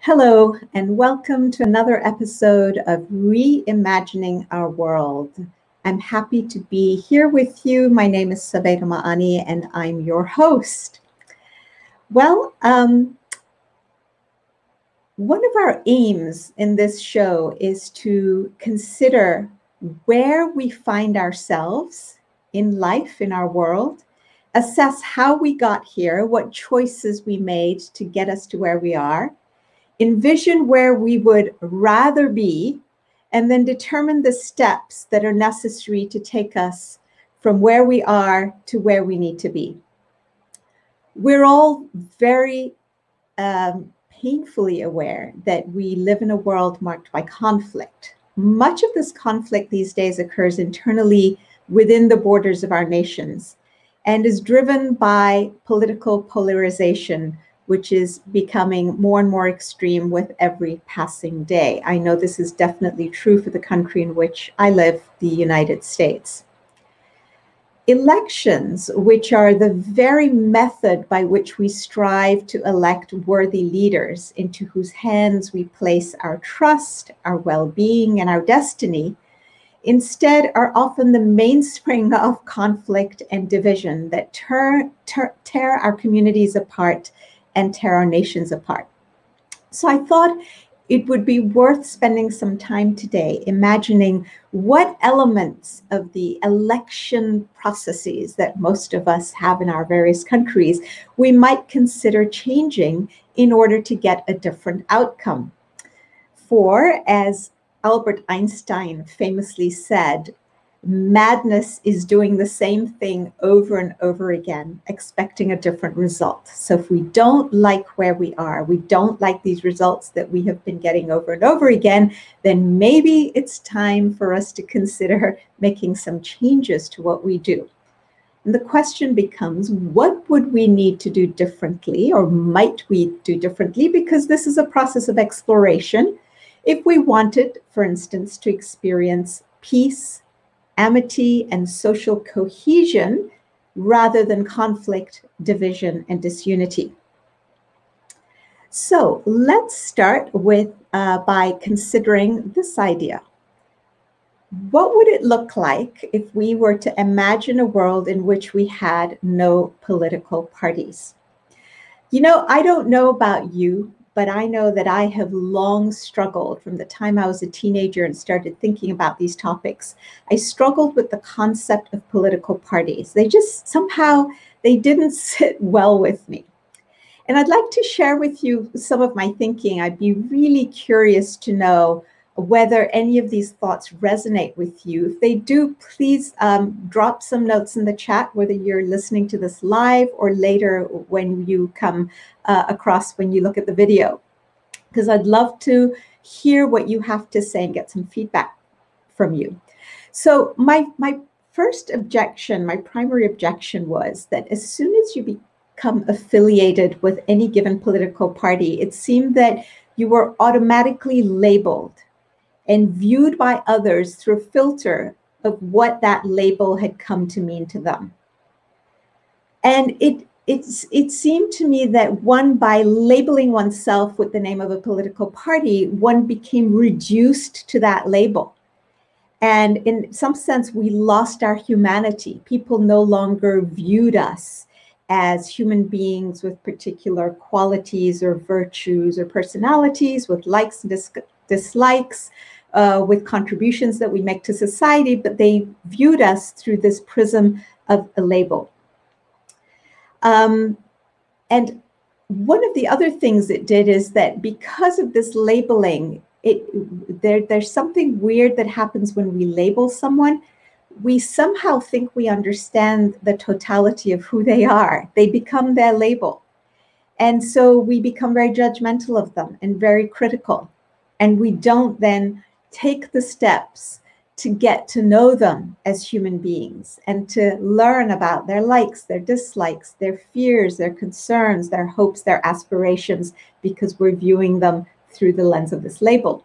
Hello, and welcome to another episode of Reimagining Our World. I'm happy to be here with you. My name is Sabeda Ma'ani, and I'm your host. Well, one of our aims in this show is to consider where we find ourselves in life, in our world, assess how we got here, what choices we made to get us to where we are, envision where we would rather be, and then determine the steps that are necessary to take us from where we are to where we need to be. We're all very painfully aware that we live in a world marked by conflict. Much of this conflict these days occurs internally within the borders of our nations and is driven by political polarization, which is becoming more and more extreme with every passing day. I know this is definitely true for the country in which I live, the United States. Elections, which are the very method by which we strive to elect worthy leaders into whose hands we place our trust, our well-being, and our destiny, instead are often the mainspring of conflict and division that tear our communities apart and tear our nations apart. So I thought it would be worth spending some time today imagining what elements of the election processes that most of us have in our various countries we might consider changing in order to get a different outcome. For, as Albert Einstein famously said, madness is doing the same thing over and over again, expecting a different result. So if we don't like where we are, we don't like these results that we have been getting over and over again, then maybe it's time for us to consider making some changes to what we do. And the question becomes, what would we need to do differently, or might we do differently? Because this is a process of exploration. If we wanted, for instance, to experience peace, amity, and social cohesion rather than conflict, division, and disunity. So let's start with by considering this idea. What would it look like if we were to imagine a world in which we had no political parties? You know, I don't know about you, but I know that I have long struggled from the time I was a teenager and started thinking about these topics. I struggled with the concept of political parties. They just somehow, they didn't sit well with me. And I'd like to share with you some of my thinking. I'd be really curious to know whether any of these thoughts resonate with you. If they do, please drop some notes in the chat, whether you're listening to this live or later when you come across, when you look at the video, because I'd love to hear what you have to say and get some feedback from you. So my first objection, my primary objection was that as soon as you become affiliated with any given political party, it seemed that you were automatically labeled and viewed by others through a filter of what that label had come to mean to them. And it seemed to me that by labeling oneself with the name of a political party, one became reduced to that label. And in some sense, we lost our humanity. People no longer viewed us as human beings with particular qualities or virtues or personalities, with likes and dislikes, with contributions that we make to society, but they viewed us through this prism of a label. And one of the other things it did is that because of this labeling, there's something weird that happens when we label someone. We somehow think we understand the totality of who they are. They become their label. And so we become very judgmental of them and very critical. And we don't then take the steps to get to know them as human beings and to learn about their likes, their dislikes, their fears, their concerns, their hopes, their aspirations, because we're viewing them through the lens of this label.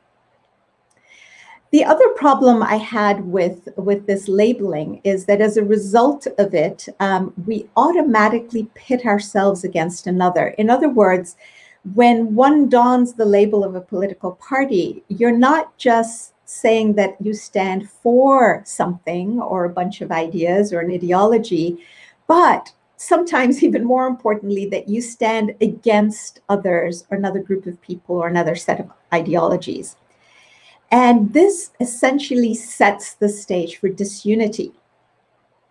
The other problem I had with this labeling is that as a result of it, we automatically pit ourselves against another. In other words, when one dons the label of a political party, you're not just saying that you stand for something or a bunch of ideas or an ideology, but sometimes even more importantly, that you stand against others or another group of people or another set of ideologies. And this essentially sets the stage for disunity.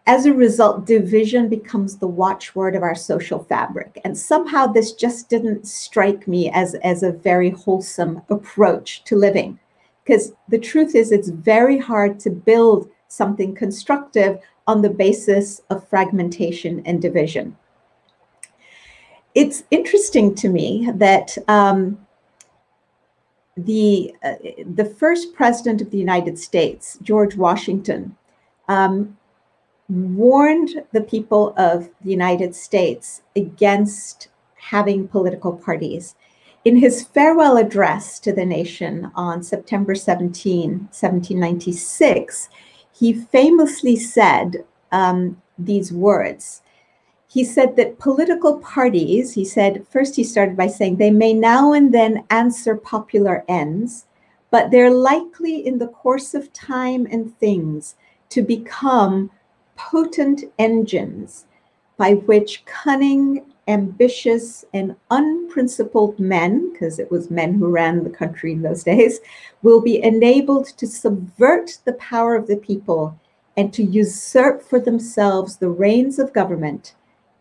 As a result, division becomes the watchword of our social fabric. And somehow this just didn't strike me as a very wholesome approach to living. Because the truth is, it's very hard to build something constructive on the basis of fragmentation and division. It's interesting to me that the first president of the United States, George Washington, warned the people of the United States against having political parties. In his farewell address to the nation on September 17, 1796, he famously said these words. He said that political parties, he said, first he started by saying, they may now and then answer popular ends, but they're likely in the course of time and things to become potent engines by which cunning, ambitious, and unprincipled men, because it was men who ran the country in those days, will be enabled to subvert the power of the people and to usurp for themselves the reins of government,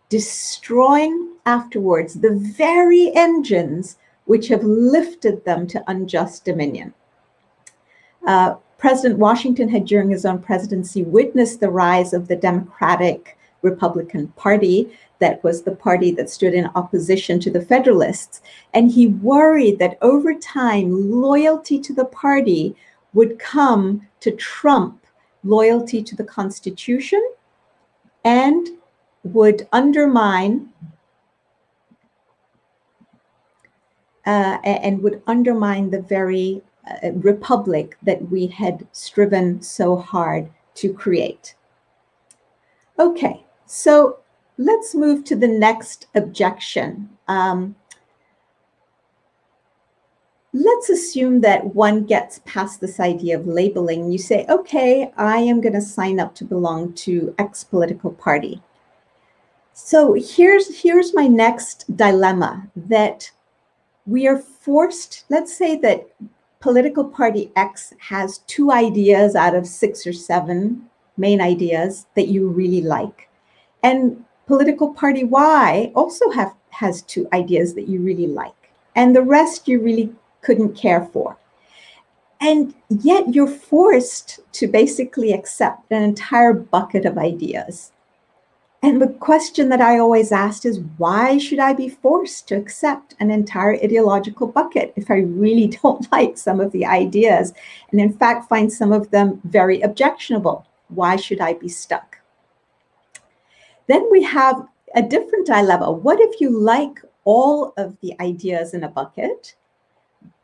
destroying afterwards the very engines which have lifted them to unjust dominion. President Washington had, during his own presidency, witnessed the rise of the Democratic Republican Party, that was the party that stood in opposition to the Federalists. And he worried that over time, loyalty to the party would come to trump loyalty to the Constitution and would undermine the very republic that we had striven so hard to create. Okay, so let's move to the next objection. Let's assume that one gets past this idea of labeling. You say, okay, I am going to sign up to belong to X political party. So here's my next dilemma, that we are forced, let's say that political party X has 2 ideas out of 6 or 7 main ideas that you really like. And political party Y also has 2 ideas that you really like. And the rest you really couldn't care for. And yet you're forced to basically accept an entire bucket of ideas. And the question that I always asked is, why should I be forced to accept an entire ideological bucket if I really don't like some of the ideas, and in fact find some of them very objectionable? Why should I be stuck? Then we have a different dilemma. What if you like all of the ideas in a bucket,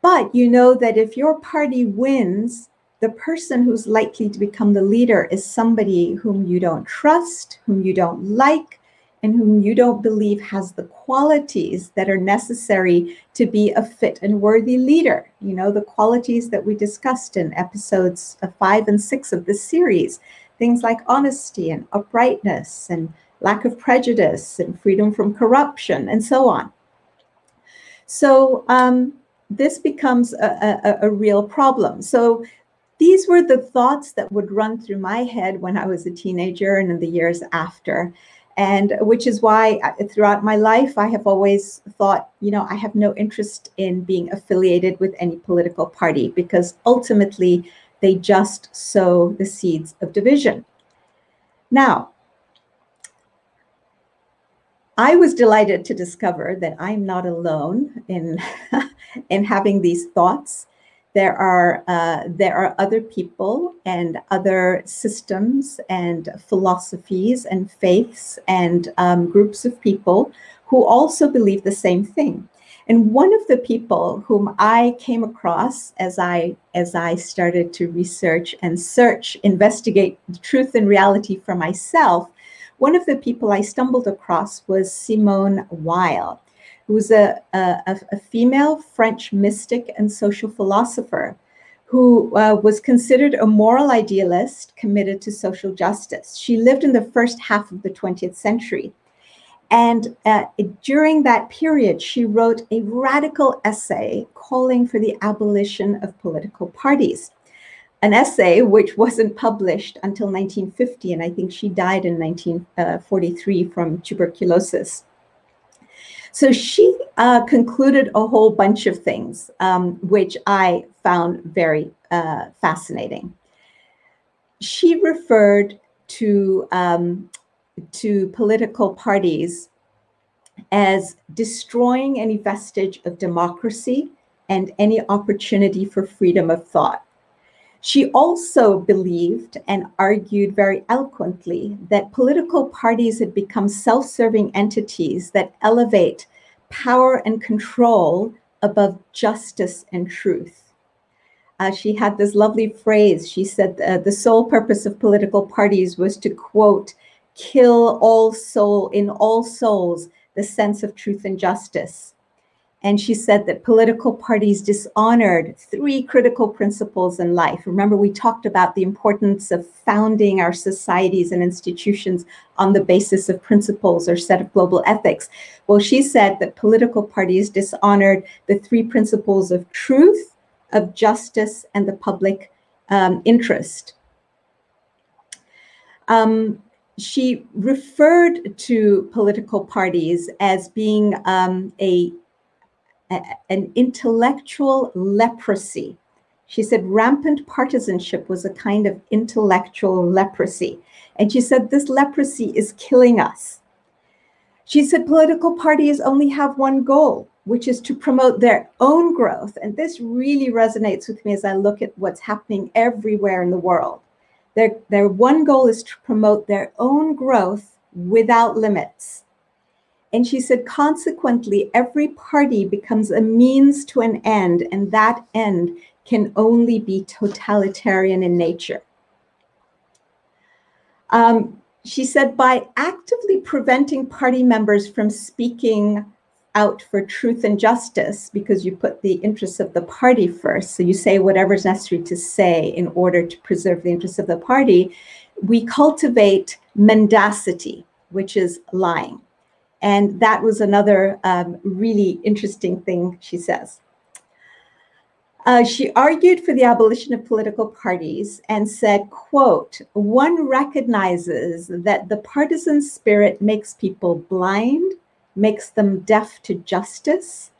but you know that if your party wins, the person who's likely to become the leader is somebody whom you don't trust, whom you don't like, and whom you don't believe has the qualities that are necessary to be a fit and worthy leader. You know, the qualities that we discussed in episodes 5 and 6 of this series, things like honesty and uprightness and lack of prejudice and freedom from corruption and so on. So this becomes a real problem. So these were the thoughts that would run through my head when I was a teenager and in the years after. And which is why throughout my life, I have always thought, you know, I have no interest in being affiliated with any political party, because ultimately they just sow the seeds of division. Now, I was delighted to discover that I'm not alone in, in having these thoughts. There are other people and other systems and philosophies and faiths and groups of people who also believe the same thing. And one of the people whom I came across as I started to research and search, investigate the truth and reality for myself, one of the people I stumbled across was Simone Weil. who was a female French mystic and social philosopher who was considered a moral idealist committed to social justice. She lived in the first half of the 20th century. And during that period, she wrote a radical essay calling for the abolition of political parties. An essay which wasn't published until 1950, and I think she died in 1943 from tuberculosis. So she concluded a whole bunch of things, which I found very fascinating. She referred to political parties as destroying any vestige of democracy and any opportunity for freedom of thought. She also believed and argued very eloquently that political parties had become self-serving entities that elevate power and control above justice and truth. She had this lovely phrase. She said the sole purpose of political parties was to, quote, kill in all souls the sense of truth and justice. And she said that political parties dishonored three critical principles in life. Remember, we talked about the importance of founding our societies and institutions on the basis of principles or set of global ethics. Well, she said that political parties dishonored the three principles of truth, of justice, and the public interest. She referred to political parties as being an intellectual leprosy. She said rampant partisanship was a kind of intellectual leprosy. And she said this leprosy is killing us. She said political parties only have one goal, which is to promote their own growth. And this really resonates with me as I look at what's happening everywhere in the world. Their one goal is to promote their own growth without limits. And she said, consequently, every party becomes a means to an end, and that end can only be totalitarian in nature. She said, by actively preventing party members from speaking out for truth and justice, because you put the interests of the party first, so you say whatever's necessary to say in order to preserve the interests of the party, we cultivate mendacity, which is lying. And that was another really interesting thing she says. She argued for the abolition of political parties and said, quote, one recognizes that the partisan spirit makes people blind, makes them deaf to justice,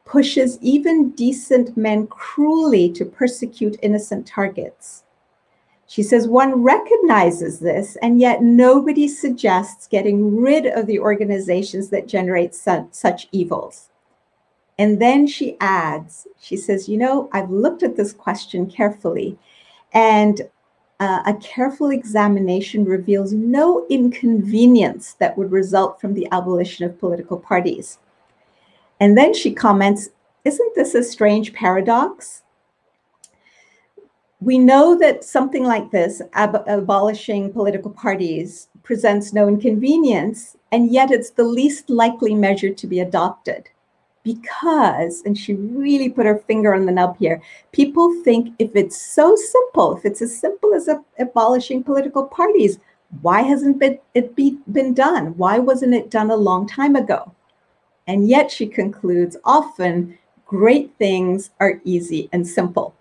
pushes even decent men cruelly to persecute innocent targets. She says one recognizes this, and yet nobody suggests getting rid of the organizations that generate such evils. And then she adds, she says, you know, I've looked at this question carefully, and a careful examination reveals no inconvenience that would result from the abolition of political parties. And then she comments, isn't this a strange paradox? We know that something like this, abolishing political parties, presents no inconvenience, and yet it's the least likely measure to be adopted. Because, and she really put her finger on the nub here, people think if it's so simple, if it's as simple as abolishing political parties, why hasn't it been done? Why wasn't it done a long time ago? And yet, she concludes, often great things are easy and simple.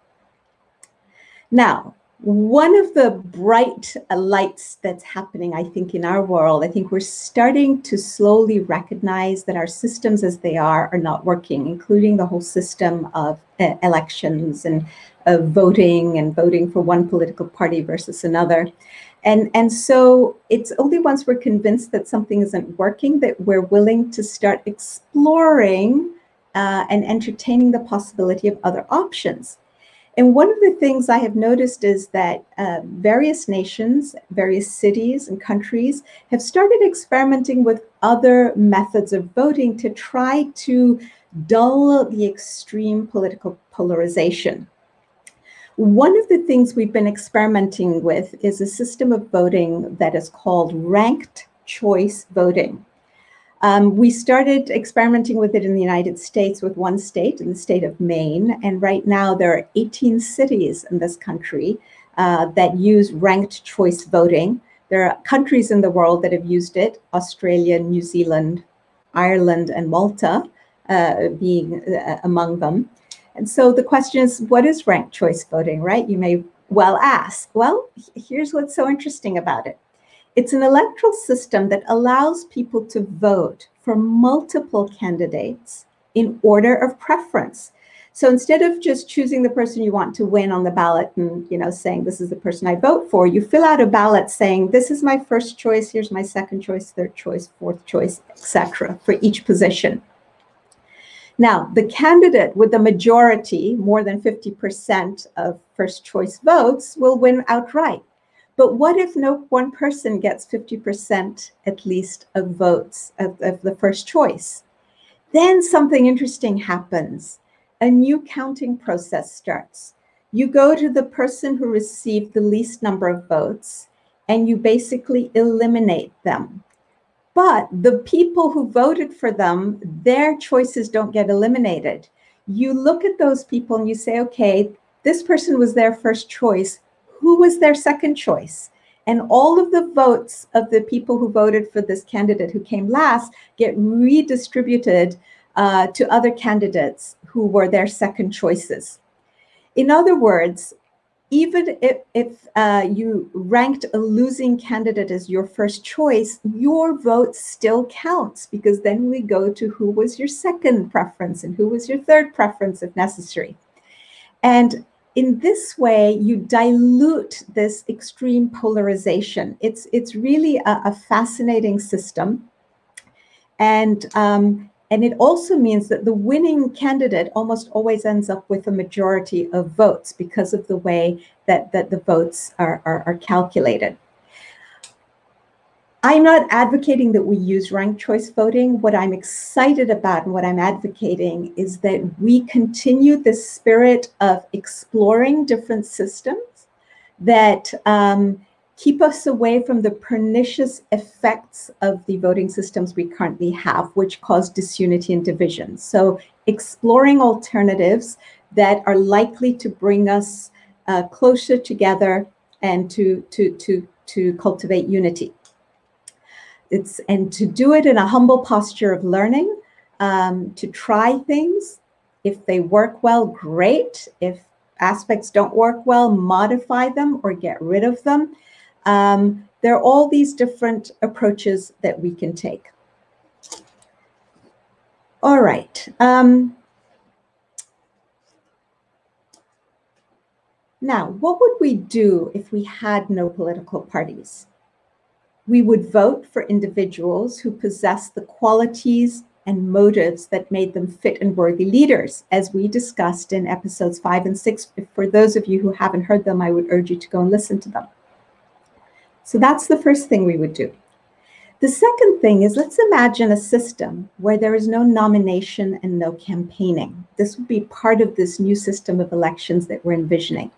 Now, one of the bright lights that's happening, I think, in our world, I think we're starting to slowly recognize that our systems as they are not working, including the whole system of elections and voting for one political party versus another. And so it's only once we're convinced that something isn't working that we're willing to start exploring and entertaining the possibility of other options. And one of the things I have noticed is that various nations, various cities and countries have started experimenting with other methods of voting to try to dull the extreme political polarization. One of the things we've been experimenting with is a system of voting that is called ranked choice voting. We started experimenting with it in the United States with one state, in the state of Maine. And right now there are 18 cities in this country that use ranked choice voting. There are countries in the world that have used it, Australia, New Zealand, Ireland, and Malta being among them. And so the question is, what is ranked choice voting, right? You may well ask. Well, here's what's so interesting about it. It's an electoral system that allows people to vote for multiple candidates in order of preference. So instead of just choosing the person you want to win on the ballot and, saying this is the person I vote for, you fill out a ballot saying this is my first choice, here's my second choice, third choice, fourth choice, etc. for each position. Now, the candidate with the majority, more than 50% of first choice votes, will win outright. But what if no one person gets 50% at least of votes of the first choice? Then something interesting happens. A new counting process starts. You go to the person who received the least number of votes, and you basically eliminate them. But the people who voted for them, their choices don't get eliminated. You look at those people and you say, okay, this person was their first choice. Who was their second choice? And all of the votes of the people who voted for this candidate who came last get redistributed to other candidates who were their second choices. In other words, even if you ranked a losing candidate as your first choice, your vote still counts, because then we go to who was your second preference and who was your third preference if necessary. And in this way, you dilute this extreme polarization. It's really a fascinating system. And it also means that the winning candidate almost always ends up with a majority of votes because of the way that the votes are calculated. I'm not advocating that we use ranked choice voting. What I'm excited about and what I'm advocating is that we continue the spirit of exploring different systems that keep us away from the pernicious effects of the voting systems we currently have, which cause disunity and division. So exploring alternatives that are likely to bring us closer together and to cultivate unity. And to do it in a humble posture of learning, to try things. If they work well, great. If aspects don't work well, modify them or get rid of them. There are all these different approaches that we can take. All right. Now, what would we do if we had no political parties? We would vote for individuals who possess the qualities and motives that made them fit and worthy leaders, as we discussed in episodes 5 and 6. For those of you who haven't heard them, I would urge you to go and listen to them. So that's the first thing we would do. The second thing is, let's imagine a system where there is no nomination and no campaigning. This would be part of this new system of elections that we're envisioning.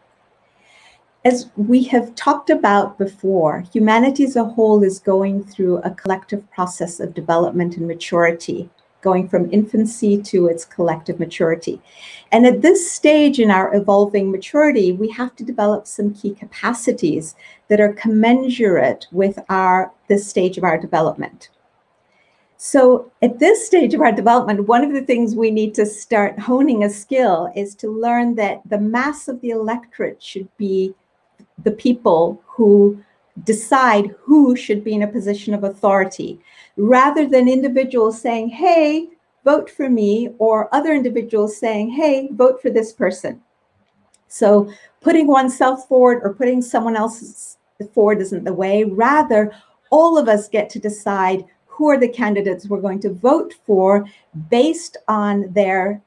As we have talked about before, humanity as a whole is going through a collective process of development and maturity, going from infancy to its collective maturity. And at this stage in our evolving maturity, we have to develop some key capacities that are commensurate with this stage of our development. So at this stage of our development, one of the things we need to start honing a skill is to learn that the mass of the electorate should be the people who decide who should be in a position of authority, rather than individuals saying, hey, vote for me, or other individuals saying, hey, vote for this person. So putting oneself forward or putting someone else forward isn't the way. Rather, all of us get to decide who are the candidates we're going to vote for based on their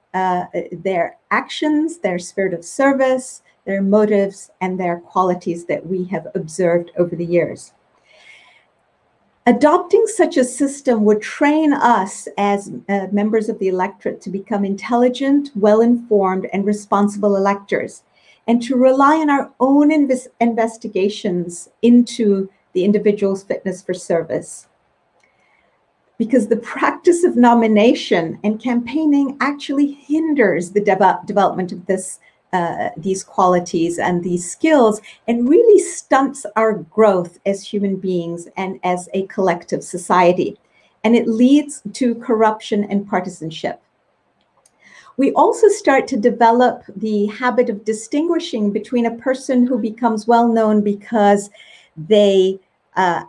actions, their spirit of service, their motives, and their qualities that we have observed over the years. Adopting such a system would train us as members of the electorate to become intelligent, well-informed, and responsible electors, and to rely on our own investigations into the individual's fitness for service. because the practice of nomination and campaigning actually hinders the development of these qualities and these skills, and really stunts our growth as human beings and as a collective society. And it leads to corruption and partisanship. We also start to develop the habit of distinguishing between a person who becomes well known because they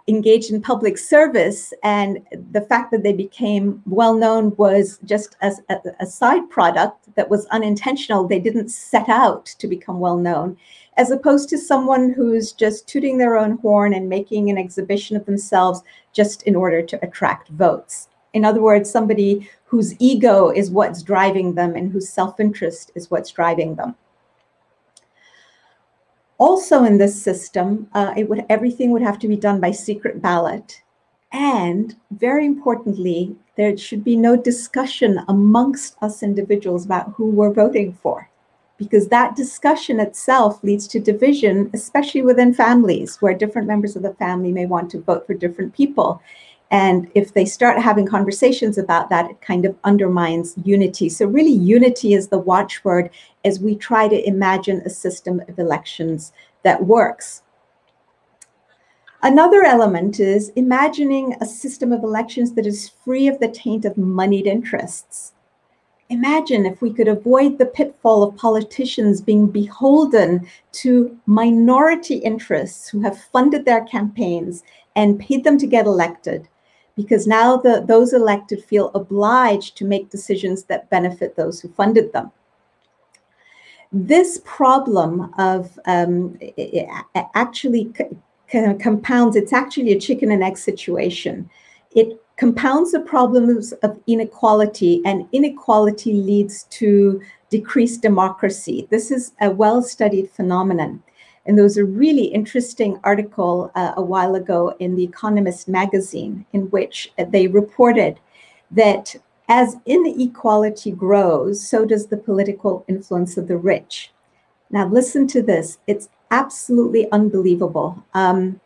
engaged in public service, and the fact that they became well known was just as a side product that was unintentional. They didn't set out to become well known, as opposed to someone who's just tooting their own horn and making an exhibition of themselves just in order to attract votes. In other words, somebody whose ego is what's driving them and whose self-interest is what's driving them. Also in this system, everything would have to be done by secret ballot. And very importantly, there should be no discussion amongst us individuals about who we're voting for, because that discussion itself leads to division, especially within families, where different members of the family may want to vote for different people. And if they start having conversations about that, it kind of undermines unity. So really, unity is the watchword as we try to imagine a system of elections that works. Another element is imagining a system of elections that is free of the taint of moneyed interests. Imagine if we could avoid the pitfall of politicians being beholden to minority interests who have funded their campaigns and paid them to get elected, because now those elected feel obliged to make decisions that benefit those who funded them. This problem of actually compounds, it's actually a chicken and egg situation. It compounds the problems of inequality, and inequality leads to decreased democracy. This is a well-studied phenomenon. And there was a really interesting article a while ago in The Economist magazine, in which they reported that as inequality grows, so does the political influence of the rich. Now listen to this, it's absolutely unbelievable. In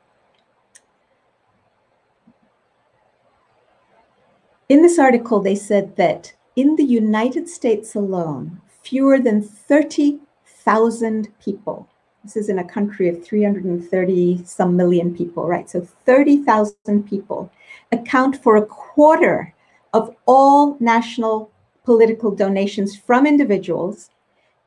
this article, they said that in the United States alone, fewer than 30,000 people, this is in a country of 330 some million people, right? So 30,000 people account for a quarter of all national political donations from individuals,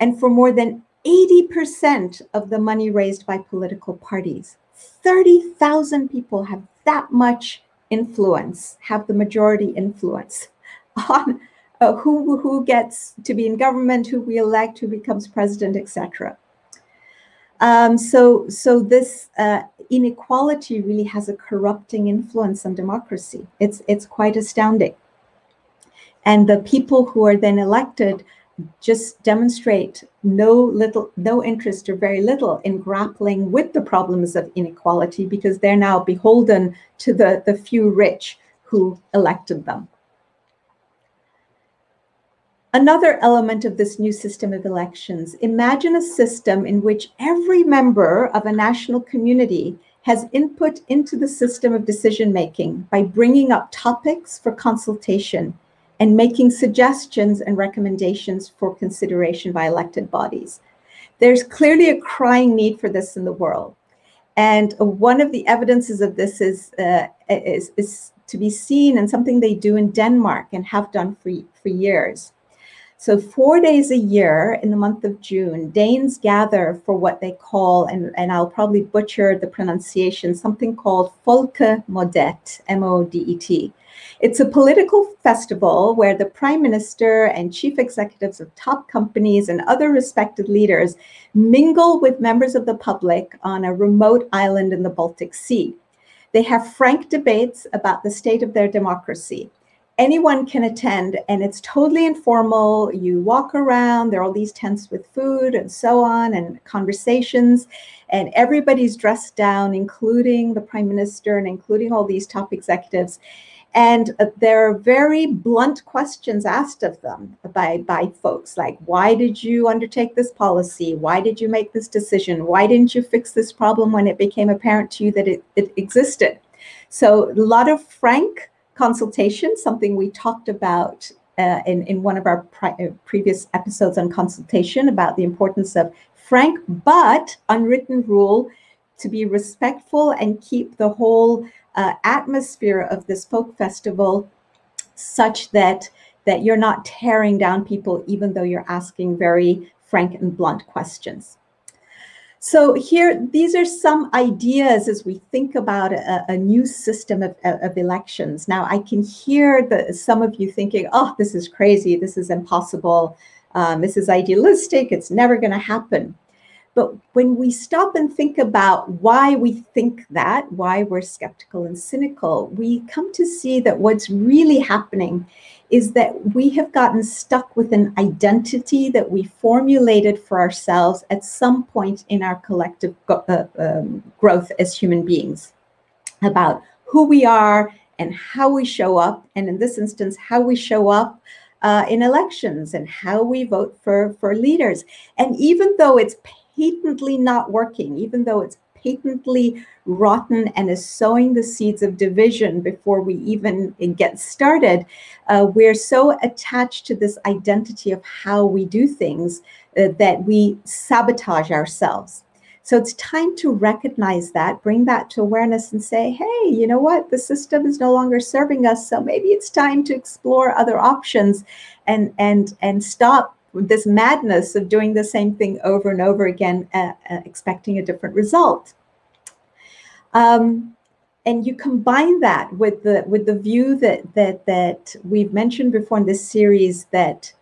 and for more than 80% of the money raised by political parties. 30,000 people have that much influence, have the majority influence on who gets to be in government, who we elect, who becomes president, etc. So this inequality really has a corrupting influence on democracy. It's quite astounding. And the people who are then elected just demonstrate no interest or very little in grappling with the problems of inequality, because they're now beholden to the few rich who elected them. Another element of this new system of elections, imagine a system in which every member of a national community has input into the system of decision-making by bringing up topics for consultation and making suggestions and recommendations for consideration by elected bodies. There's clearly a crying need for this in the world. And one of the evidences of this is to be seen in something they do in Denmark and have done for years. So 4 days a year in the month of June, Danes gather for what they call, and I'll probably butcher the pronunciation, something called Folkemødet, M-O-D-E-T. It's a political festival where the prime minister and chief executives of top companies and other respected leaders mingle with members of the public on a remote island in the Baltic Sea. They have frank debates about the state of their democracy. Anyone can attend, and it's totally informal. You walk around, there are all these tents with food and so on, and conversations, and everybody's dressed down, including the prime minister and including all these top executives. And there are very blunt questions asked of them by folks, like, why did you undertake this policy? Why did you make this decision? Why didn't you fix this problem when it became apparent to you that it existed? So a lot of frank Consultation, something we talked about in one of our previous episodes on consultation, about the importance of frank but unwritten rule to be respectful and keep the whole atmosphere of this folk festival such that you're not tearing down people, even though you're asking very frank and blunt questions. So here, these are some ideas as we think about a new system of elections. Now, I can hear some of you thinking, oh, this is crazy, this is impossible, this is idealistic, it's never going to happen. But when we stop and think about why we think that, why we're skeptical and cynical, we come to see that what's really happening is that we have gotten stuck with an identity that we formulated for ourselves at some point in our collective growth as human beings, about who we are and how we show up, and in this instance, how we show up in elections and how we vote for leaders. And even though it's patently not working, even though it's patently rotten and is sowing the seeds of division before we even get started, we're so attached to this identity of how we do things that we sabotage ourselves. So it's time to recognize that, bring that to awareness and say, hey, you know what? The system is no longer serving us. So maybe it's time to explore other options and stop this madness of doing the same thing over and over again, expecting a different result. And you combine that with the view that we've mentioned before in this series, that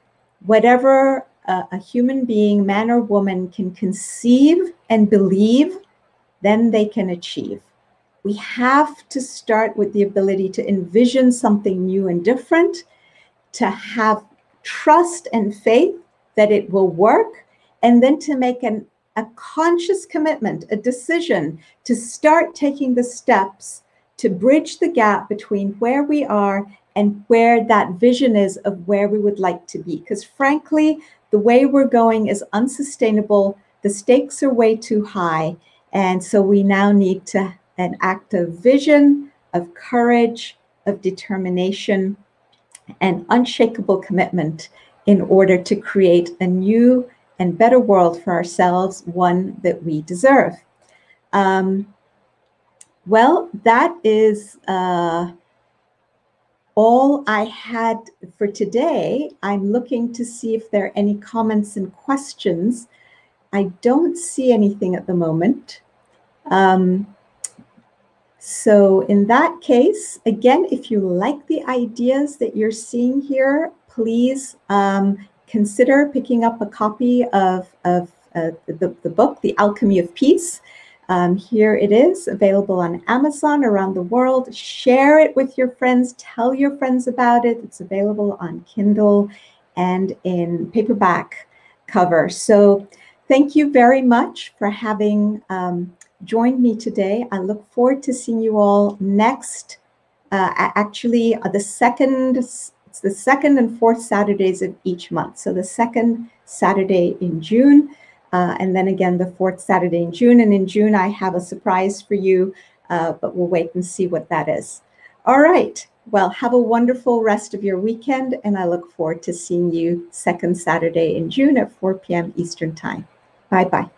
whatever a human being, man or woman, can conceive and believe, then they can achieve. We have to start with the ability to envision something new and different, to have trust and faith that it will work, and then to make a conscious commitment, a decision to start taking the steps to bridge the gap between where we are and where that vision is of where we would like to be. Because frankly, the way we're going is unsustainable. The stakes are way too high. And so we now need an act of vision, of courage, of determination, and unshakable commitment in order to create a new and better world for ourselves, one that we deserve. Well, that is all I had for today. I'm looking to see if there are any comments and questions. I don't see anything at the moment. So in that case, again, if you like the ideas that you're seeing here, please consider picking up a copy of the book, The Alchemy of Peace. Here it is, available on Amazon around the world. Share it with your friends. Tell your friends about it. It's available on Kindle and in paperback cover. So thank you very much for having joined me today. I look forward to seeing you all next, actually it's the second and fourth Saturdays of each month. So the second Saturday in June, and then again the fourth Saturday in June. And in June, I have a surprise for you, but we'll wait and see what that is. All right. Well, have a wonderful rest of your weekend, and I look forward to seeing you second Saturday in June at 4 p.m. Eastern Time. Bye-bye.